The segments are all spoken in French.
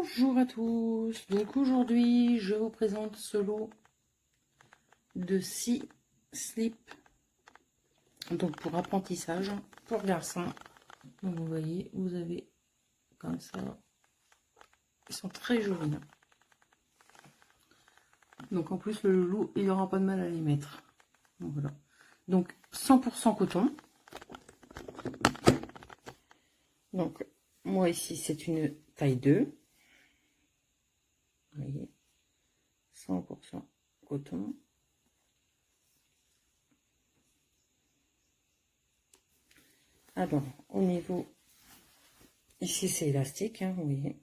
Bonjour à tous, donc aujourd'hui je vous présente ce lot de 6 slips, donc pour apprentissage, pour garçons. Donc vous voyez, vous avez comme ça, ils sont très jolis. Donc en plus le loulou, il n'aura pas de mal à les mettre. Donc voilà, donc 100% coton. Donc moi ici c'est une taille 2. Vous voyez, 100% coton. Alors, au niveau, ici c'est élastique, hein, vous voyez,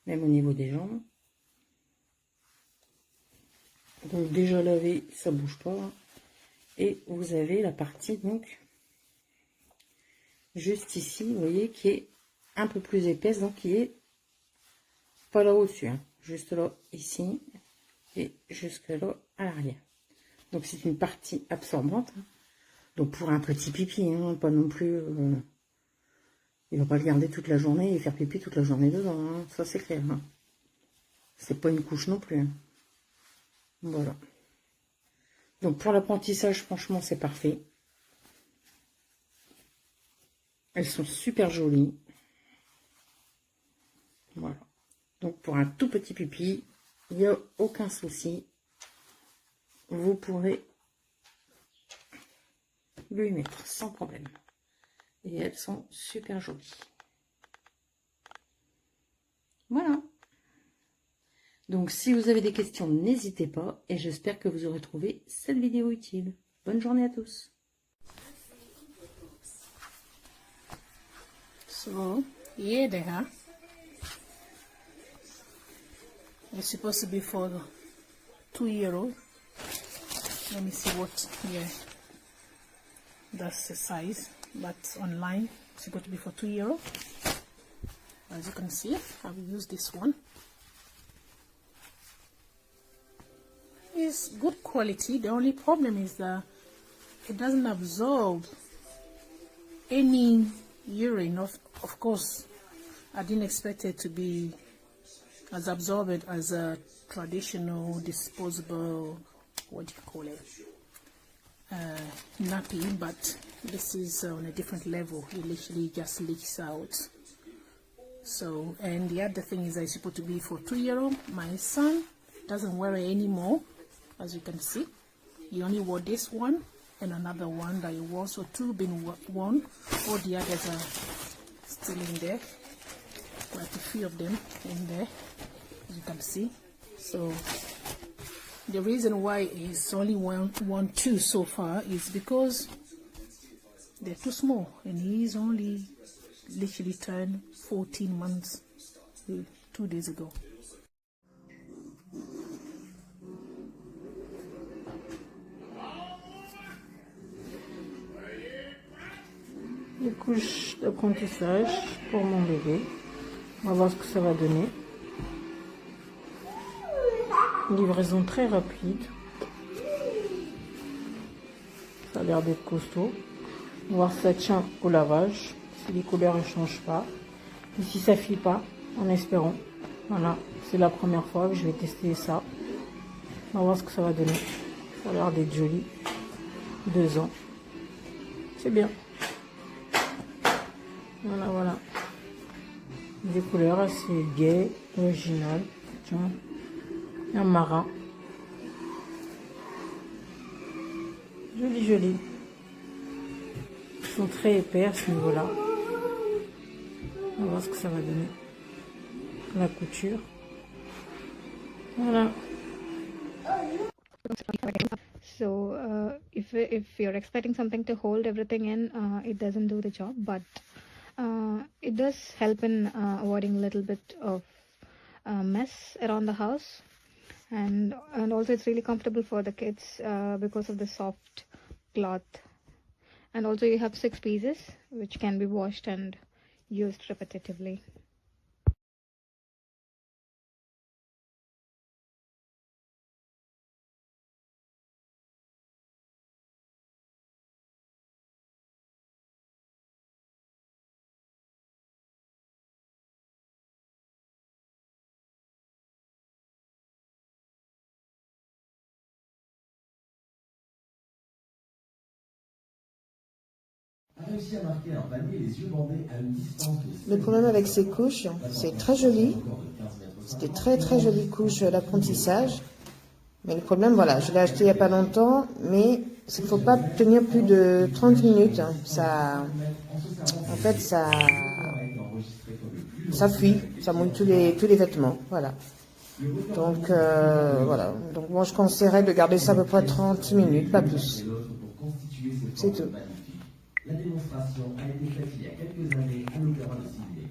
même au niveau des jambes. Donc déjà lavé, ça bouge pas. Hein. Et vous avez la partie donc juste ici, vous voyez, qui est un peu plus épaisse, donc qui est pas là au-dessus, hein, juste là, ici, et jusque là à l'arrière. Donc c'est une partie absorbante. Hein. Donc pour un petit pipi, hein, pas non plus. Il va pas le garder toute la journée et faire pipi toute la journée dedans, hein, ça c'est clair. Hein. C'est pas une couche non plus. Hein. Voilà. Donc pour l'apprentissage, franchement, c'est parfait. Elles sont super jolies. Voilà. Donc pour un tout petit pipi, il n'y a aucun souci. Vous pourrez lui mettre sans problème. Et elles sont super jolies. Voilà. Donc si vous avez des questions, n'hésitez pas. Et j'espère que vous aurez trouvé cette vidéo utile. Bonne journée à tous. So here they are. It's supposed to be for the 2-year-old. Let me see what, yeah, that's the size, but online it's supposed to be for 2-year-old. As you can see, I've used this one. It's good quality. The only problem is that it doesn't absorb any urine. Of course, I didn't expect it to be as absorbent as a traditional disposable, what do you call it, nappy, but this is on a different level. It literally just leaks out. So, and the other thing is that it's supposed to be for 2-year-old. My son doesn't wear it anymore, as you can see. He only wore this one and another one that he wore, so 2 been worn. All the others are still in there, quite a few of them in there, as you can see. So the reason why it's only one 2 so far is because they're too small, and he's only literally turned 14 months 2 days ago. Les couches d'apprentissage pour mon bébé. On va voir ce que ça va donner. Livraison très rapide. Ça a l'air d'être costaud. On va voir si ça tient au lavage. Si les couleurs ne changent pas. Et si ça ne file pas, en espérant. Voilà, c'est la première fois que je vais tester ça. On va voir ce que ça va donner. Ça a l'air d'être joli. 2 ans. C'est bien. Voilà, voilà. Des couleurs assez gaies, originales. Tiens. Un marin. Joli, joli. Ils sont très épais à ce niveau-là. On va voir ce que ça va donner. La couture. Voilà. So if you're expecting something to hold everything in, it doesn't do the job, but it does help in avoiding a little bit of mess around the house, and also it's really comfortable for the kids because of the soft cloth, and also you have 6 pieces which can be washed and used repetitively. Le problème avec ces couches, c'est très joli. C'est des très très jolies couches d'apprentissage. Mais le problème, voilà, je l'ai acheté il n'y a pas longtemps, mais il ne faut pas tenir plus de 30 minutes. Ça, en fait, ça fuit, ça mouille tous les vêtements, voilà. Donc, voilà. Donc, moi, je conseillerais de garder ça à peu près 30 minutes, pas plus. C'est tout. La démonstration a été faite il y a quelques années à l'Opéra de Sydney.